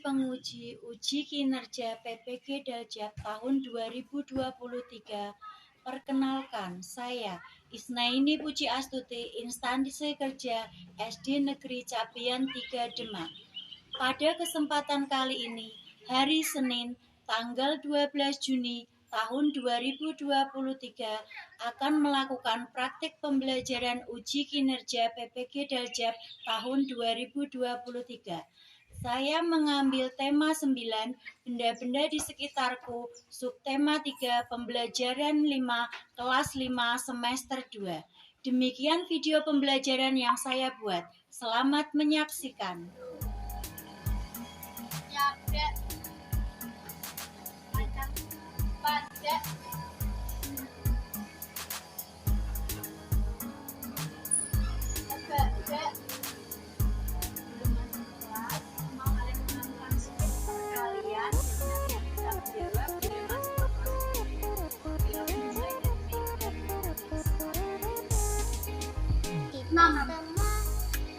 penguji uji kinerja PPG Daljab tahun 2023. Perkenalkan, saya Isnaini Puji Astuti, instansi kerja SD Negeri Capian 3 Demak. Pada kesempatan kali ini, hari Senin, tanggal 12 Juni tahun 2023 akan melakukan praktik pembelajaran uji kinerja PPG Daljab tahun 2023. Saya mengambil tema 9, benda-benda di sekitarku, subtema 3, pembelajaran 5, kelas 5, semester 2. Demikian video pembelajaran yang saya buat. Selamat menyaksikan.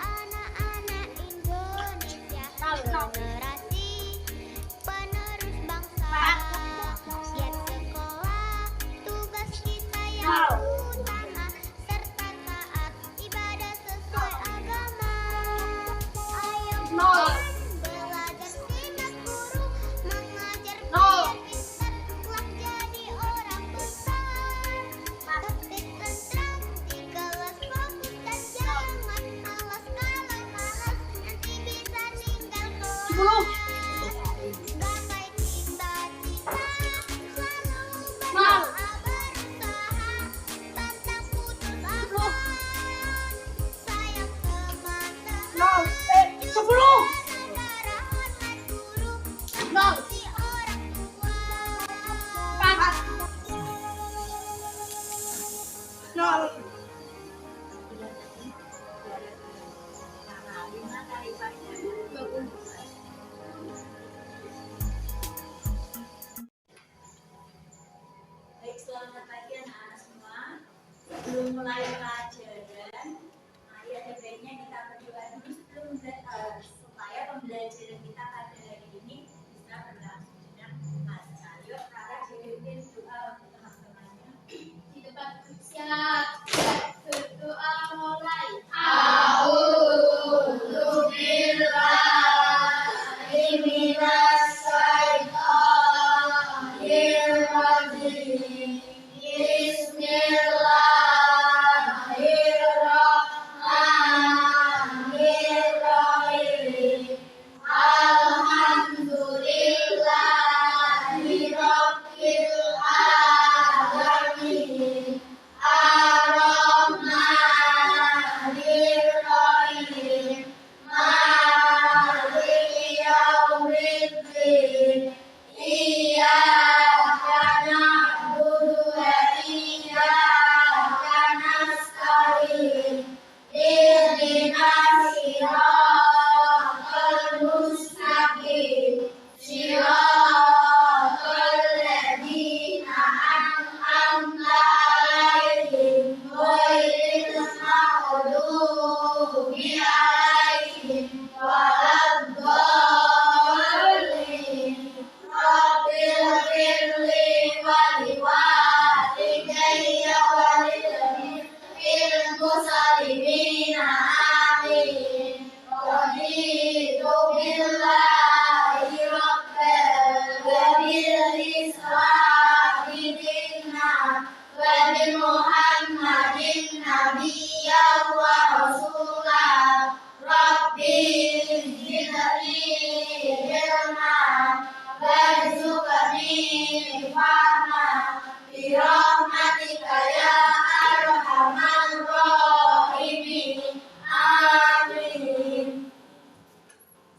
Anak-anak Indonesia, generasi penerus bangsa. Giat sekolah, tugas kita yang utama, serta taat ibadah sesuai agama. Ayo belajar simak guru, mengajar biar pintar, kelak jadi orang besar. Tertib tentram di kelas, fokus dan jangan malas. Kalau malas nanti bisa tinggal kelas. Gapai cita-cita, selalu berdoa berusaha, pantang putus asa. Sayang teman-teman, juga negara hormat guru, mengasihi orang tua. Baik, selamat pagi anak-anak semua. Sebelum mulai pelajaran, mari ada baiknya kita berdoa dulu supaya pembelajaran kita pada hari ini bisa berlangsung dengan lancar. Yuk, Rara jadikan doa untuk teman-temannya. Di depan siap, berdoa mulai.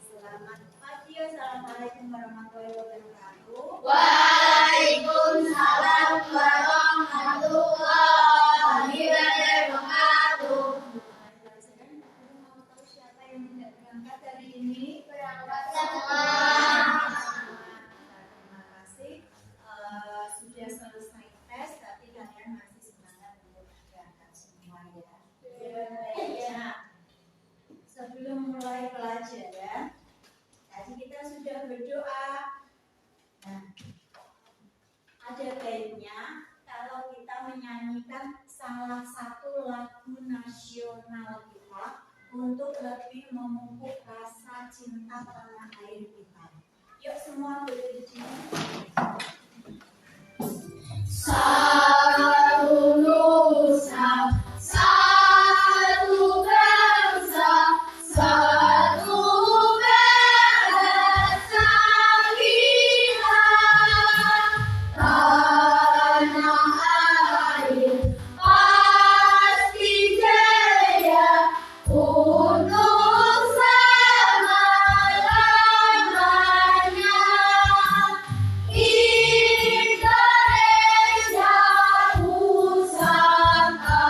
Selamat pagi, assalamualaikum warahmatullahi wabarakatuh. Waalaikumsalam warahmatullahi wabarakatuh. Mau tahu siapa yang tidak berangkat hari ini? Berangkat Terima kasih. Sudah selesai tes, tapi kalian masih semangat nasional kita untuk lebih memupuk rasa cinta tanah air kita. Yuk semua boleh di sini. Satu nusa, satu bangsa, satu bahasa kita. Tanah air pasti jaya untuk selama-lamanya. Indonesia Pusaka,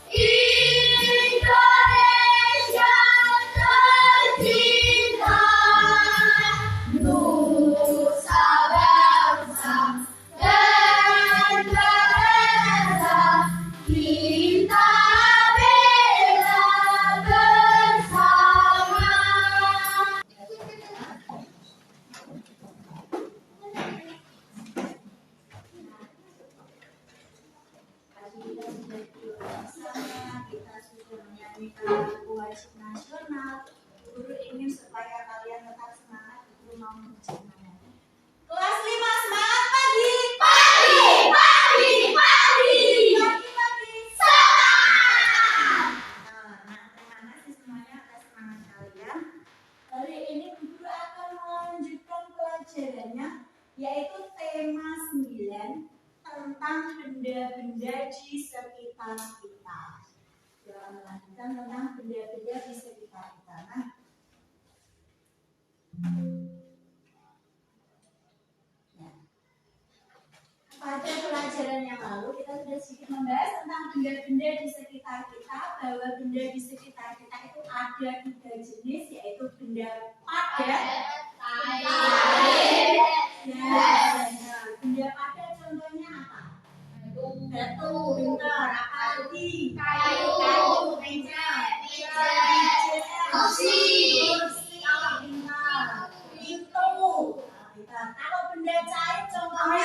Indonesia tercinta, nusa bangsa dan bangsa kita bela bersama. Tadi kita sudah tidur bersama, kita sudah menyanyikan lagu wajib nasional. Guru ingin supaya kalian tetap semangat, guru mau mengucapkan. Kelas 5 semangat pagi. Pagi, pagi, pagi. Pagi-pagi. Semangat. Nah, terima kasih semuanya atas semangat kalian. Hari ini guru akan melanjutkan pelajarannya, yaitu tema 9 tentang benda-benda di sekitar kita. Kita melanjutkan tentang benda-benda di sekitar kita. Nah, ya. Pada pelajaran yang lalu kita sudah sedikit membahas tentang benda-benda di sekitar kita, bahwa benda di sekitar kita itu ada 3 jenis, yaitu benda padat, benda padat contohnya apa? Batu, pintar, apa lagi? Kayu, meja, kursi, apa pintar? Pintu. Nah, pintar. Kalau benda cair contohnya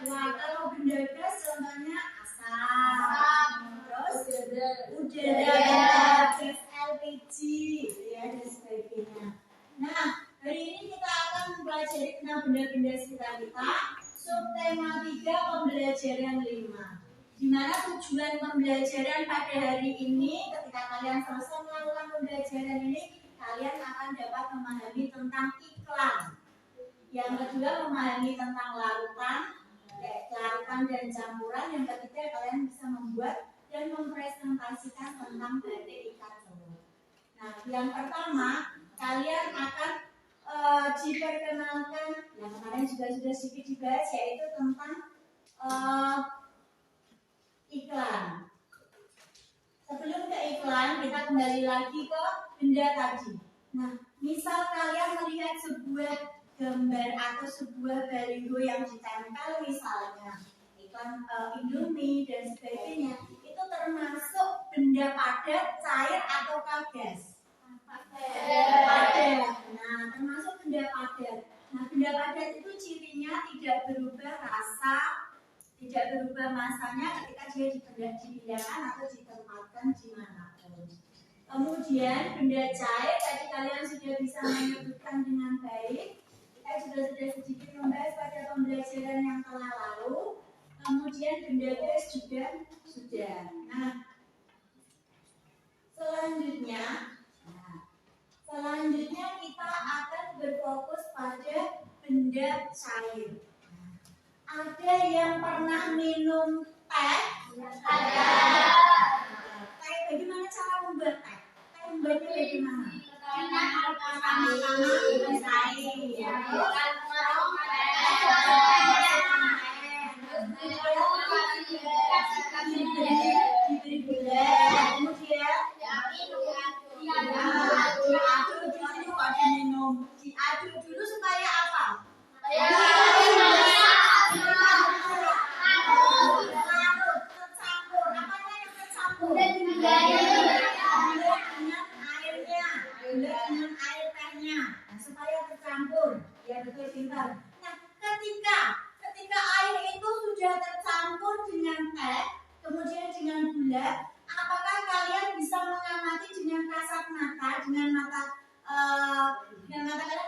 Nah, kalau benda gas contohnya asap, terus udara, gas LPG, ya dan sebagainya. Nah, hari ini kita akan mempelajari tentang benda-benda sekitar kita. Subtema 3 pembelajaran 5. Di mana tujuan pembelajaran pada hari ini, ketika kalian selesai melakukan pembelajaran ini, kalian akan dapat memahami tentang iklan. Yang kedua, memahami tentang larutan dan campuran. Yang ketiga, kalian bisa membuat dan mempresentasikan tentang batik ikat telur. Nah, yang pertama, kalian akan diperkenalkan, yang kemarin juga sudah sedikit dibahas, yaitu tentang iklan. Sebelum ke iklan, kita kembali lagi ke benda tadi. Nah, misal kalian melihat sebuah gambar atau sebuah baliho yang ditempel, misalnya iklan Indomie dan sebagainya, itu termasuk benda padat, cair atau gas? Padat. Nah, termasuk benda padat. Nah, benda padat itu cirinya tidak berubah rasa, tidak berubah masanya ketika dia dipindahkan atau ditempatkan dimanapun. Kemudian benda cair tadi kalian sudah bisa menyebutkan dengan baik. Kita sudah sedikit membahas pada pembelajaran yang telah lalu. Kemudian benda gas juga sudah. Nah, selanjutnya kita akan berfokus pada benda cair. Ada yang pernah minum teh? Ada. Teh, bagaimana cara membuat teh? Teh membuatnya bagaimana? Pertama-tama dengan air. Diberi gula, kemudian diaduk dulu, kok diminum. Diaduk dulu supaya apa? Tercampur. Apanya yang tercampur? Gula dengan airnya. Gula dengan air tehnya. kemudian dengan bulat. Apakah kalian bisa mengamati dengan kasat mata, dengan mata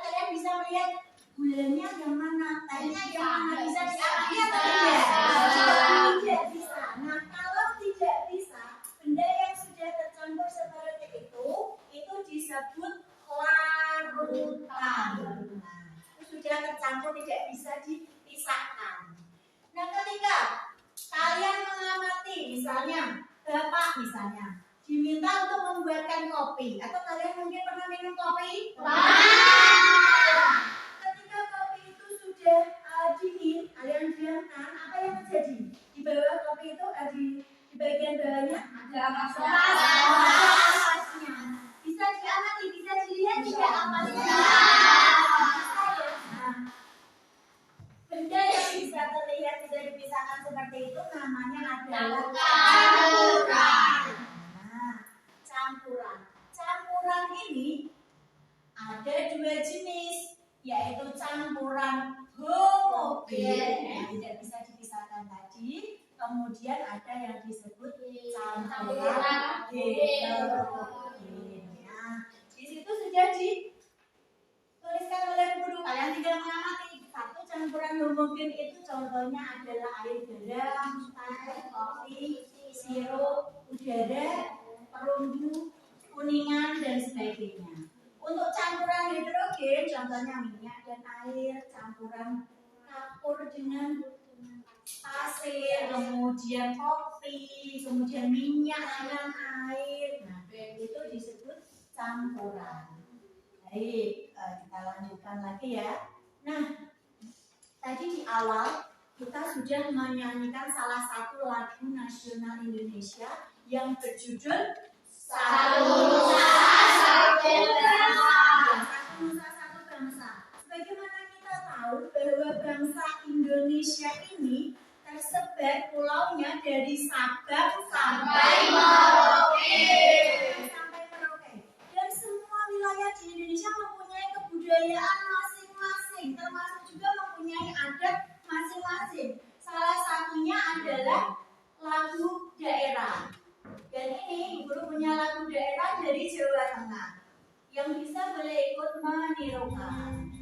kalian bisa melihat bulannya yang mana, tanya yang mana, bisa diamati atau tidak? Tidak bisa. Nah, kalau tidak bisa, benda yang sudah tercampur seperti itu disebut larutan. Nah, itu sudah tercampur, tidak bisa dipisahkan. Nah, ketika kalian mengamati, misalnya Bapak diminta untuk membuatkan kopi, atau kalian mungkin pernah minum kopi? Ketika kopi itu sudah dingin, kalian diamkan, apa yang terjadi? Di bawah kopi itu di bagian bawahnya ada ampasnya. Bisa diamati, bisa dilihat tidak ampasnya? Benda yang bisa terlihat bisa dipisahkan seperti itu namanya adalah campuran. Nah, campuran ini ada dua jenis, yaitu campuran homogen yang tidak bisa dipisahkan tadi, kemudian ada yang disebut campuran heterogen. Nah, di situ sudah dituliskan oleh guru, kalian tinggal mengamati. Satu campuran homogen itu contohnya adalah air garam, teh, kopi, sirup, udara, perunggu, kuningan, dan sebagainya. Untuk campuran heterogen, contohnya minyak dan air, campuran kapur dengan pasir, kemudian kopi, kemudian minyak dengan air. Nah, itu disebut campuran. Baik, kita lanjutkan lagi ya. Nah, tadi di awal kita sudah menyanyikan salah satu lagu nasional Indonesia yang berjudul Satu Nusa Satu Bangsa. Satu Nusa Satu Bangsa. Sebagaimana kita tahu bahwa bangsa Indonesia ini tersebar pulaunya dari Sabang sampai Merauke. Dan semua wilayah di Indonesia mempunyai kebudayaan masing-masing, termasuk juga mempunyai adat masing-masing. Salah satunya adalah lagu daerah. Dan ini guru punya lagu daerah dari Jawa Tengah. Yang bisa boleh ikut menirukan.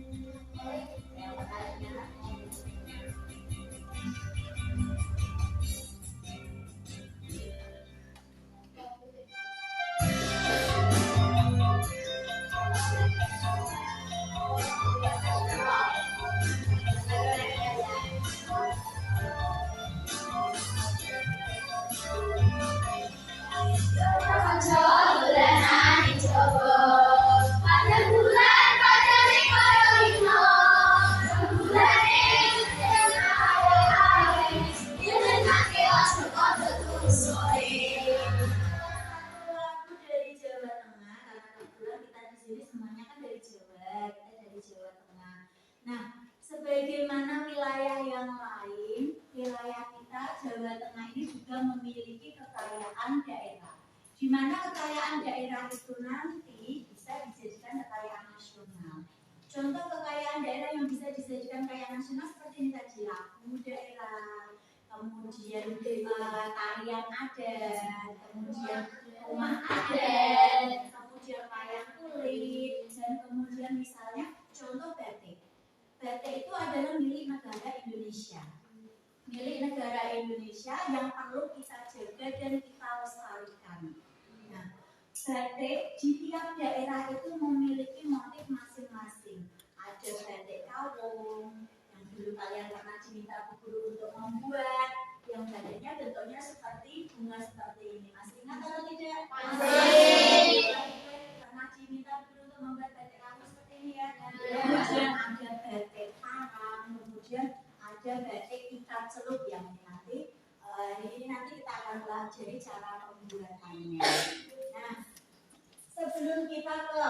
Sebagaimana wilayah yang lain, wilayah kita Jawa Tengah ini juga memiliki kekayaan daerah. Di mana kekayaan daerah itu nanti bisa dijadikan kekayaan nasional. Contoh kekayaan daerah yang bisa dijadikan kekayaan nasional seperti ini tadi, lagu daerah, kemudian tarian adat, kemudian rumah adat, kemudian wayang kulit, dan kemudian misalnya contoh batik. Batik itu adalah milik negara Indonesia. Milik negara Indonesia yang perlu kita jaga dan kita lestarikan. Nah, batik di tiap daerah itu memiliki motif masing-masing. Ada batik kawung, yang dulu kalian pernah diminta guru untuk membuat, yang batiknya bentuknya seperti bunga seperti ini. Masih ingat atau tidak? Masih. Pernah diminta guru untuk membuat batik kawung seperti ini ya? Kemudian ada batik parang, kemudian ada batik ikat celup yang ini nanti kita akan pelajari cara pembuatannya. Nah, sebelum kita ke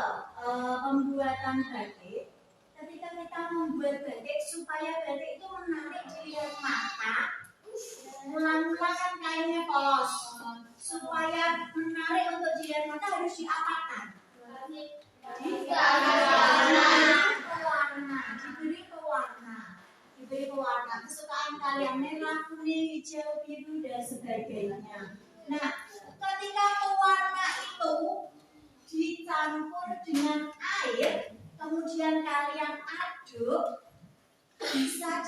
pembuatan batik, ketika kita membuat batik supaya batik itu menarik dilihat mata, mula-mula kan kainnya polos. Supaya menarik untuk dilihat mata harus diapakan? Diberi pewarna berbagai pewarna. Kesukaan kalian merah, kuning, hijau, biru dan sebagainya. Nah, ketika pewarna itu dicampur dengan air, kemudian kalian aduk, bisa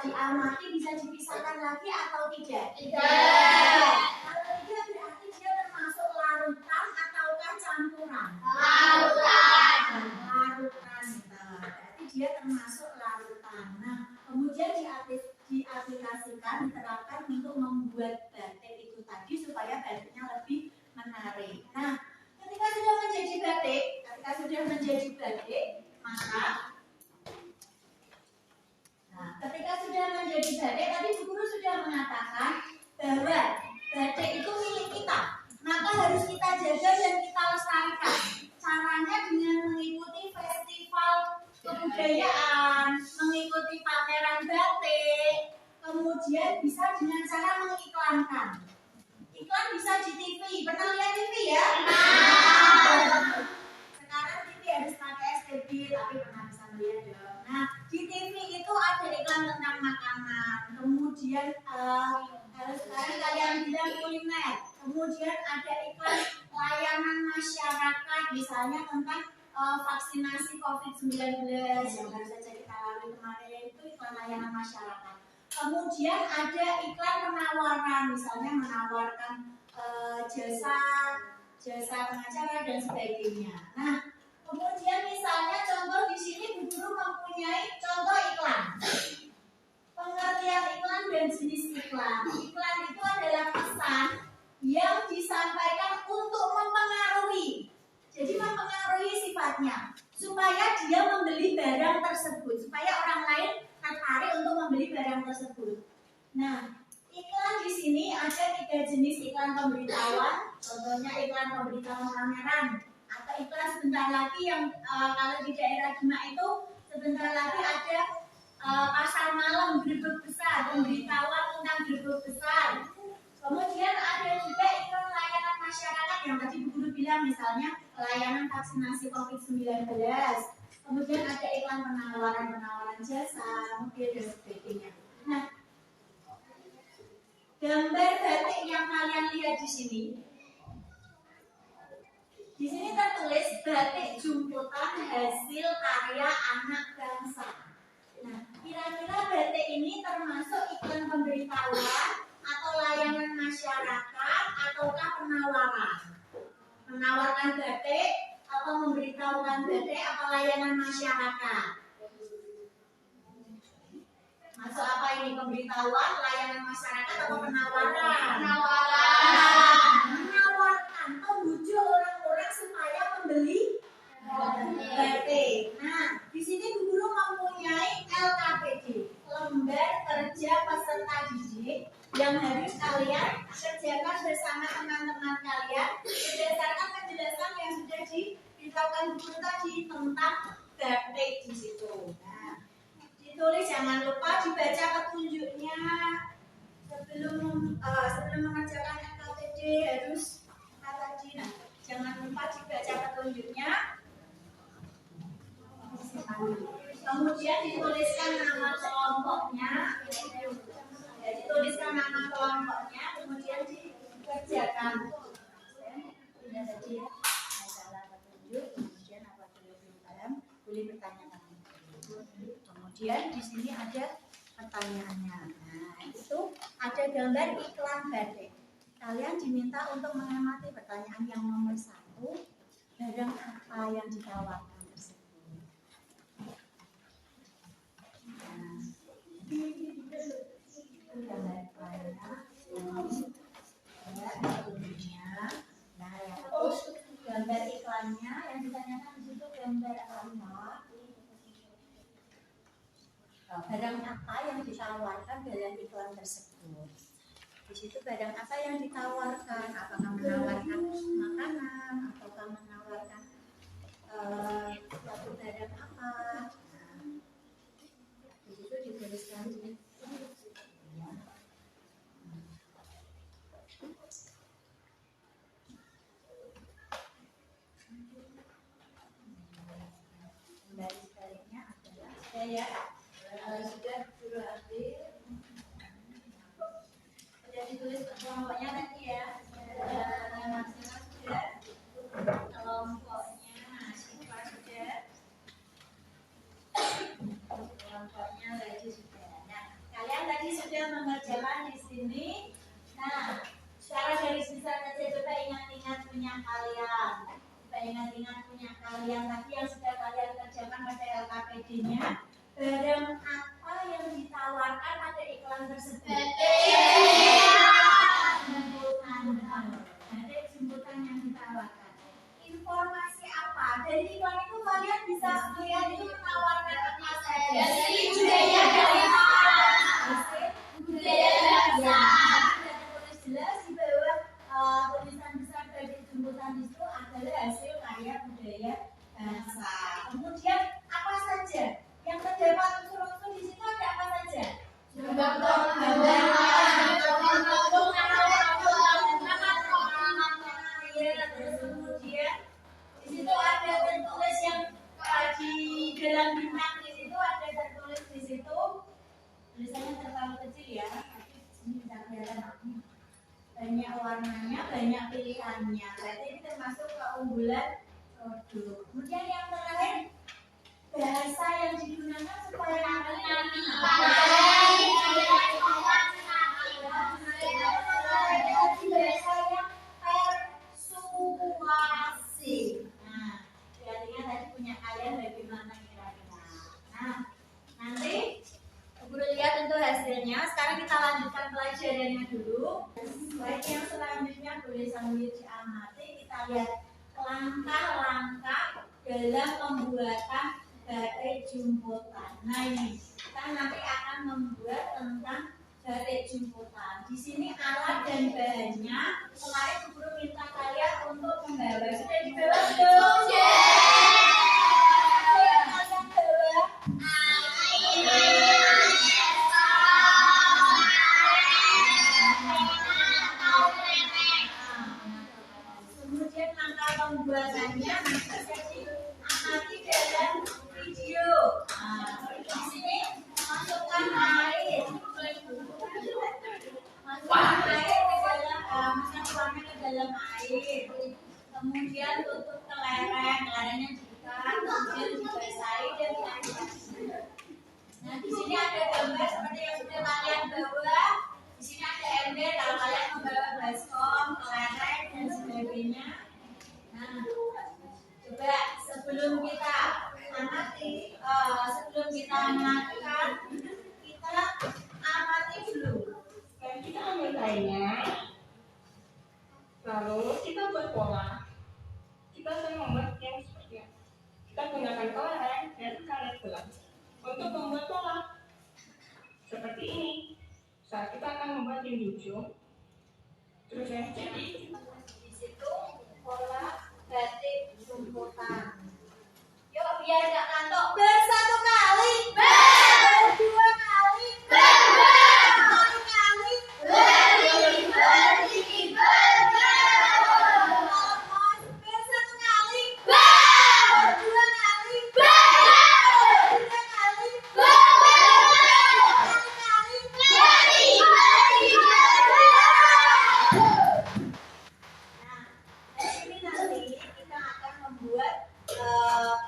diamati, bisa dipisahkan lagi atau tidak? Tidak. Kalau tidak berarti dia termasuk larutan ataukah campuran? Larutan. Larutan. Berarti dia termasuk larutan. Nah, kemudian diaplikasikan, diterapkan untuk membuat batik itu tadi supaya batiknya lebih menarik. Nah, ketika sudah menjadi batik, maka tadi Bu Guru sudah mengatakan bahwa batik itu milik kita, maka harus kita jaga dan kita lestarikan. Caranya dengan mengikuti festival kebudayaan, mengikuti pameran batik, kemudian bisa dengan cara mengiklankan. Iklan bisa di TV, pernah lihat TV ya? Sekarang TV harus pakai STB, tapi pernah bisa melihat dong. Nah, di TV itu ada iklan tentang makanan, kemudian kalau sekarang kalian bilang kuliner, kemudian ada iklan layanan masyarakat, misalnya tentang vaksinasi COVID-19 yang baru saja kita lalui kemarin, itu iklan layanan masyarakat. Kemudian ada iklan penawaran, misalnya menawarkan jasa pengacara dan sebagainya. Nah, kemudian misalnya contoh di sini Bu Guru mempunyai contoh iklan. Pengertian iklan dan jenis iklan. Iklan itu adalah pesan yang disampaikan untuk mempengaruhi. Jadi mempengaruhi sifatnya supaya dia membeli barang tersebut, supaya orang lain tertarik untuk membeli barang tersebut. Nah, iklan di sini ada 3 jenis iklan pemberitahuan. Contohnya iklan pemberitahuan pameran atau iklan sebentar lagi yang kalau di daerah Demak itu sebentar lagi ada pasar malam gerbek besar, pemberitahuan tentang gerbek besar. Kemudian ada juga iklan layanan masyarakat yang tadi Bu Guru bilang, misalnya layanan vaksinasi COVID-19. Kemudian ada iklan penawaran jasa, mobil dan sebagainya. Nah, gambar batik yang kalian lihat di sini tertulis batik jumputan hasil karya anak bangsa. Nah, kira-kira batik ini termasuk iklan pemberitahuan atau layanan masyarakat ataukah penawaran? Menawarkan batik atau memberitahukan batik atau layanan masyarakat? Masuk apa ini? Pemberitahuan, layanan masyarakat atau penawaran? Menawarkan, membujuk orang-orang supaya membeli batik. Nah, di sini Bu Guru mempunyai LKPD, lembar kerja peserta didik, yang harus kalian kerjakan bersama teman-teman kalian berdasarkan penjelasan yang sudah diberitahukan Bu Guru tadi tentang batik di situ. Nah, ditulis, jangan lupa dibaca petunjuknya sebelum mengerjakan LKPD, harus tadi. Nah, jangan lupa dibaca petunjuknya. Kemudian dituliskan nama kelompoknya, kemudian dikerjakan. Tidak tadi ya, masalah petunjuk, kemudian apa belum paham, boleh bertanya. Kemudian di sini ada pertanyaannya. Nah, itu ada gambar iklan batik. Kalian diminta untuk mengamati pertanyaan yang nomor 1, barang apa yang ditawarkan tersebut. Gambar iklannya, nah ya, terus gambar iklannya yang ditanyakan di situ gambar apa? Barang apa yang ditawarkan dalam iklan tersebut? Di situ barang apa yang ditawarkan? Apakah menawarkan makanan ataukah menawarkan suatu barang apa? Nah, di situ dituliskan di kembali sebaliknya adalah saya sudah kelompoknya tadi ya. Maksudnya sudah. Kelompoknya mahasiswa sudah. Kelompoknya lagi sudah. Nah, kalian tadi sudah mengerjakan di sini. Nah, sekarang dari sisa saja coba ingat-ingat punya kalian. Coba ingat-ingat punya kalian tadi yang sudah kalian kerjakan pada LKPD-nya. Barang apa yang ditawarkan pada iklan tersebut? Ada jemputan yang ditawarkan. Informasi apa? Dari iklan itu kalian bisa melihat itu menawarkan apa saja. Budaya jelas di bawah tulisan besar dari jemputan itu adalah hasil karya budaya bangsa. Kemudian apa saja yang terdapat unsur-unsur di situ, ada apa saja? Terus kemudian di situ ada tertulis yang di dalam bintang, di situ ada tertulis di situ tulisannya terlalu kecil ya, tapi sini bisa kelihatan. Banyak warnanya, banyak pilihannya. Berarti ini termasuk keunggulan produk. Kemudian yang terakhir, bahasa yang digunakan supaya bahasa yang persuasi. Nah, artinya tadi punya kalian bagaimana kira-kira. Nah, nanti guru lihat untuk hasilnya. Sekarang kita lanjutkan pelajarannya dulu. Baik, yang selanjutnya boleh sambil diamati. Kita lihat langkah-langkah dalam pembuatan batik jemputan. Nah ini kita nanti akan membuat tentang batik jemputan. Di sini alat dan bahannya. Kemarin guru minta kalian untuk membawa. Sudah dibawa belum? Kalian bawa? Kemudian langkah pembuatannya bisa diamati dalam video. Di sini masukkan air, masukkan ke dalam air. Kemudian tutup kelereng, kelerengnya diikat, kemudian dibasahi dan diaduk. Nah di sini ada gambar seperti yang sudah kalian bawa. Di sini ada ember kalau kalian membawa baskom, kelereng dan sebagainya. Nah, coba sebelum kita amati, sebelum kita melakukan, kita amati dulu. Dan kita ambil kainnya, lalu kita buat pola. Kita akan membuat yang seperti ini. Kita gunakan kelereng dan karet gelas untuk membuat pola seperti ini. Saat kita akan membuat yang di ujung, terus yang jadi Di situ pola batik jemputan. Yuk biar gak kantok, bersatu kali, berdua kali, berkali kali, bersatu kali, berdua kali, bertiga kali, berkali kali. Nah, dari ini nanti kita akan membuat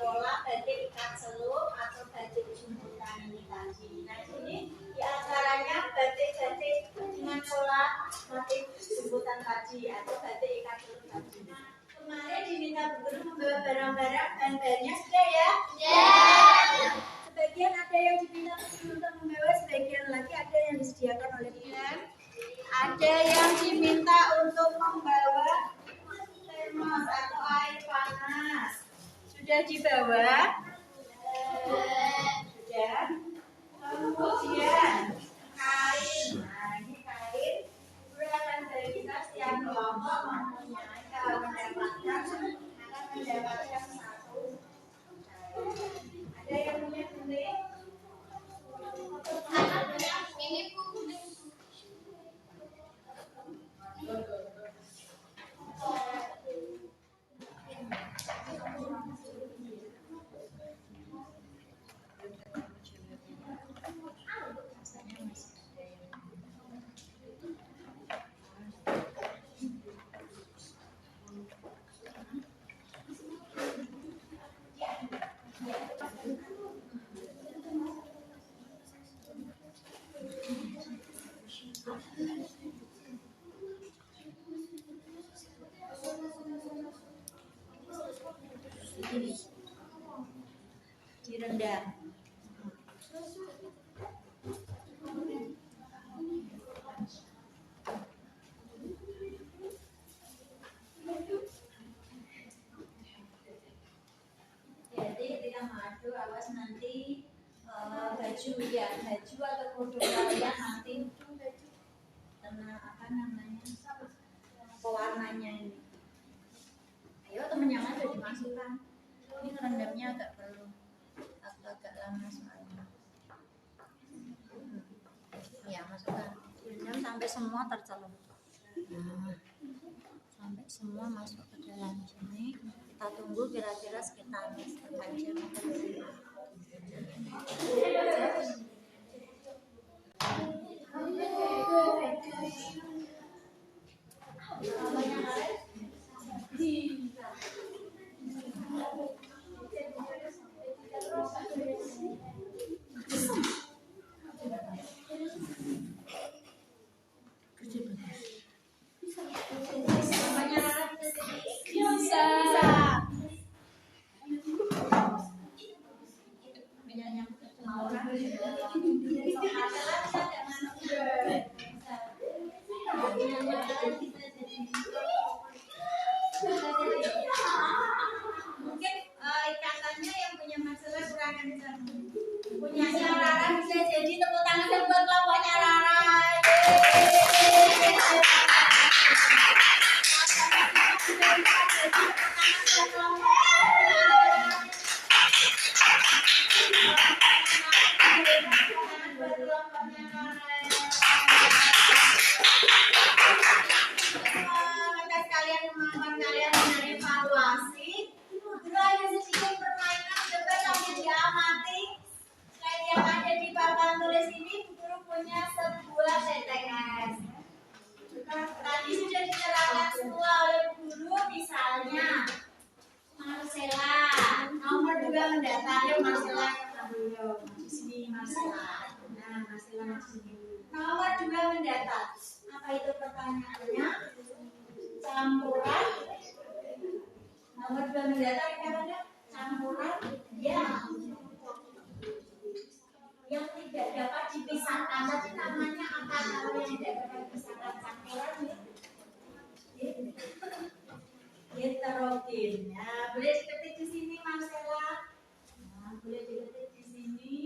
pola batik ikat celup atau batik jemputan ini tadi. Nah, ini di antaranya batik-batik dengan pola batik jemputan tadi atau batik ikat celup tadi. Nah, kemarin diminta guru membawa barang-barang bahan-bahannya sudah ya? Sebagian ada yang diminta untuk membawa, sebagian lagi ada yang disediakan oleh kalian. Ada yang diminta untuk membawa termos atau air panas. Sudah dibawa? Sudah. Kemudian kain. Nah, ini kain. Guru akan berikan setiap kelompok mempunyai kalau mendapatkan akan mendapatkan satu kain. Ada yang punya gunting? namanya pewarnanya ini. Ayo temen yang ada dimasukkan. Ini ngerendamnya agak perlu agak lama soalnya. Ya masukkan. Rendam sampai semua tercelup. Nah, sampai semua masuk ke dalam sini. Kita tunggu kira-kira sekitar setengah jam. Mungkin ikatannya yang punya masalah kurang kencang. Punya Rara bisa jadi tepuk tangan buat kelompoknya Rara. Kalian kemampuan kalian mengevaluasi. Dulu ada sedikit permainan, coba sambil diamati. Slide yang ada di papan tulis ini, guru punya sebuah TTS. Tadi sudah diterangkan semua oleh guru, misalnya Marcella, nomor 2 mendata. Yuk Marcella dulu, di sini Marcella. Nah Marcella di sini. Nomor 2 mendata. Apa itu pertanyaannya? Campuran. Nomor 2 mendata kita ada campuran ya yang tidak dapat dipisahkan. Tadi namanya apa kalau yang tidak dapat dipisahkan? Campuran heterogen. Ya, boleh diketik di sini Marcella. Nah, boleh diketik di sini.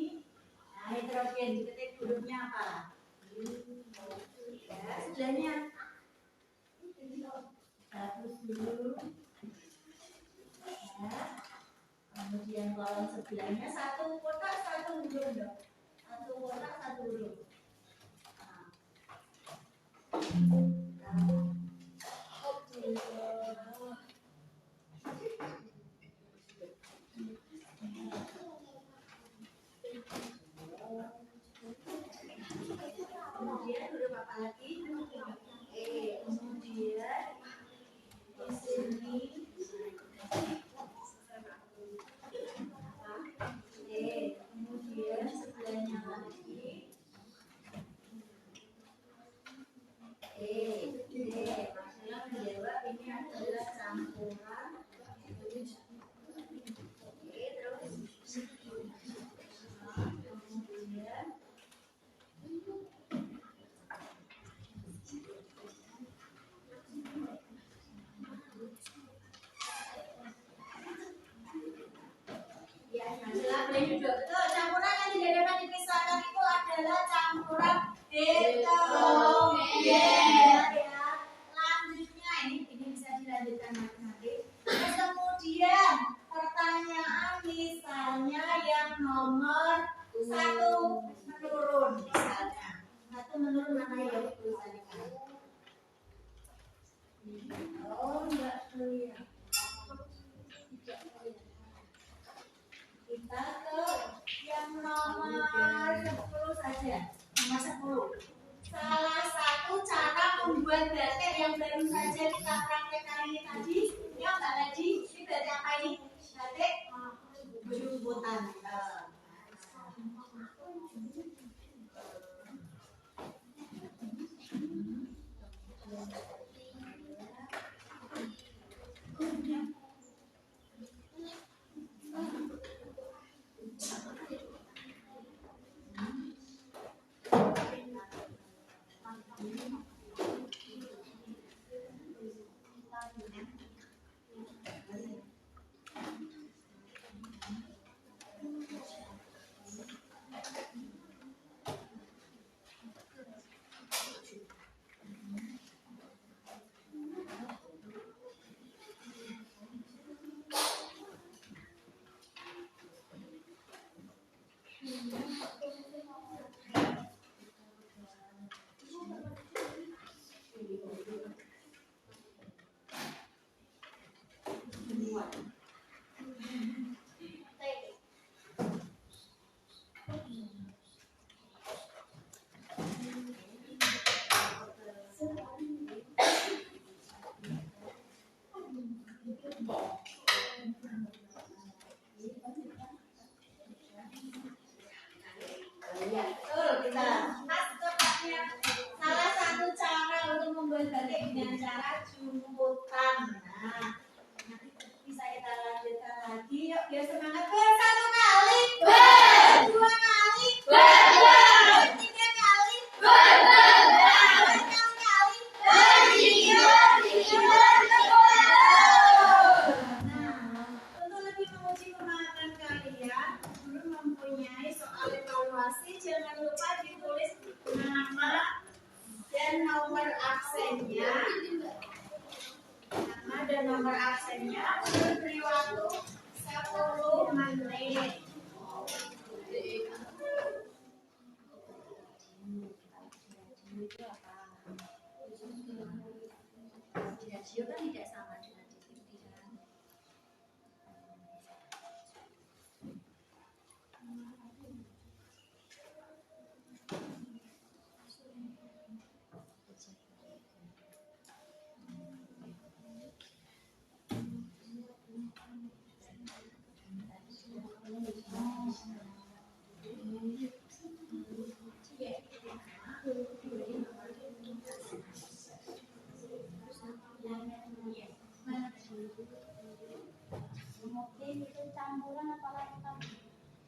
Nah, heterogen diketik hurufnya apa? Ya, sebelahnya hapus dulu. Kemudian kolom sebelahnya satu kotak satu huruf dong. Satu kotak satu huruf. Kemudian huruf apa lagi? Kemudian di sini kemudian sebelahnya lagi Marcella menjawab ini adalah campuran. Terus kemudian ya, Marcella boleh duduk. Betul, campuran yang tidak dapat dipisahkan itu adalah campuran heterogen. Ya. Lanjutnya ini bisa dilanjutkan nanti. Terus kemudian pertanyaan misalnya yang nomor 1 menurun misalnya. 1 menurun mana ya tulisannya? Oh, enggak kelihatan. Kita ke yang nomor 10 saja. Nomor 10. Salah satu cara membuat batik yang baru saja kita praktekkan ini tadi. Ya Mbak Ladi, ini batik apa ini? Batik jumputan. cara jumputan. Nah, nanti bisa kita lanjutkan lagi. Yuk, biar semangat. Satu kali. Dua kali. Tiga kali. Empat kali. Nah, untuk lebih menguji kemampuan kalian, guru mempunyai soal evaluasi. Jangan lupa ditulis nama dan nomor absennya. Nama dan nomor absennya. Beri waktu 10 menit. Radio kan tidak sama dengan di TV kan? Homogen itu campuran apa lengkap?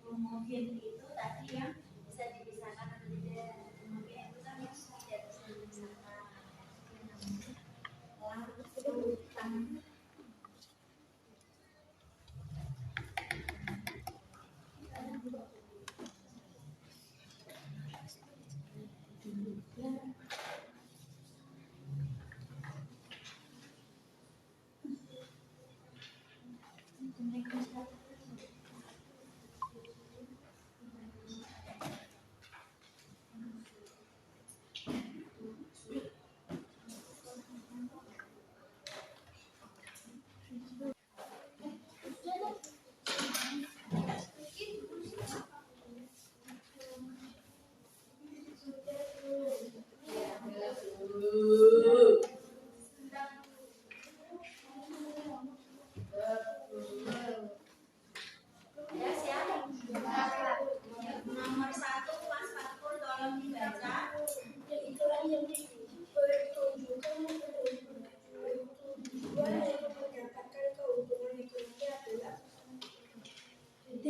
Homogen itu tadi yang bisa dipisahkan atau tidak. Homogen itu kan yang tidak bisa dipisahkan. Larutan. Nomor 1 Mas Fatur tolong dibaca. Itulah yang dipertunjukkan mendapatkan keuntungan ekonomi adalah D.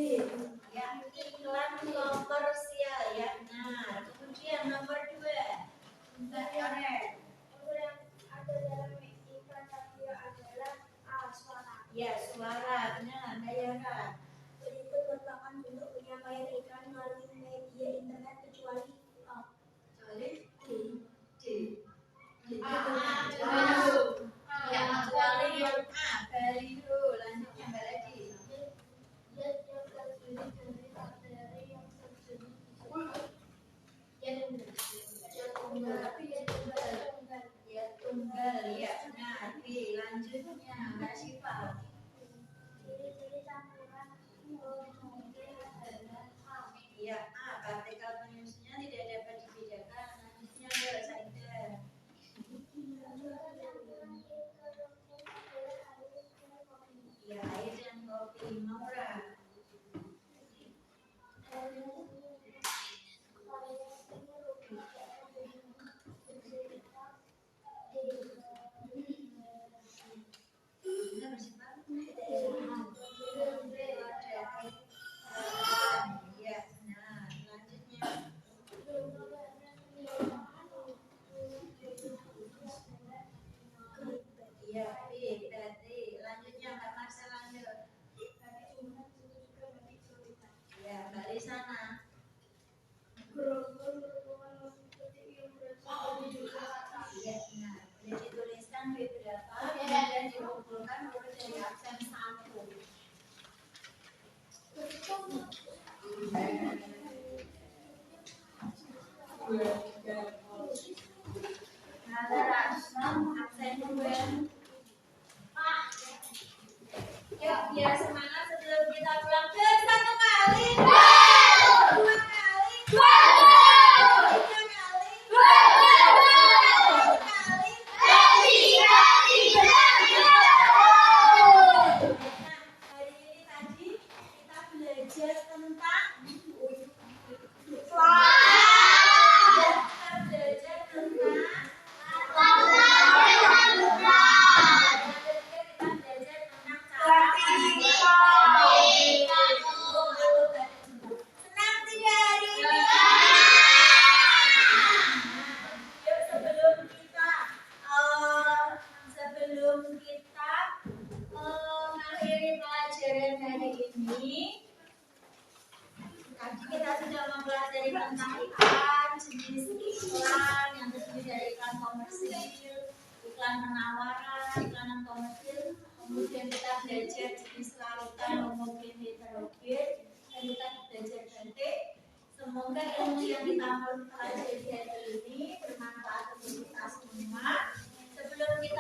Ya, iklan komersial ya. Nah, kemudian nomor 2 Mbak Yoren. Yang ada dalam iklan radio adalah suara. Ya, suara. Benar, Mbak Yoren. Berikut merupakan bentuk penyampaian iklan melalui media internet kecuali Kecuali yang A, baliho. Lanjutnya Mbak Lady. yang terdiri dari materi yang terjadi Tunggal ya. Nah, B lanjutnya Mbak Syifa. ciri-ciri campuran homogen adalah A. Ya, A, partikel penyusunnya tidak dapat dibedakan. Lanjutnya Mbak Saida. Ya, air dan kopi. Maura. Benar, Mbak Syifa? Ya, nah, lanjutnya. Ya, B, berarti lanjutnya Mbak Marcel lanjut. Ya, Mbak Lisana. Ya, nah, boleh dituliskan B berapa, kemudian dikumpulkan urut dari tentang iklan, jenis iklan yang terdiri dari iklan komersil, iklan penawaran, iklan komersil. Kemudian kita belajar jenis larutan homogen heterogen, dan kita belajar bentik. Semoga ilmu yang kita pelajari hari ini bermanfaat untuk kita semua. Sebelum kita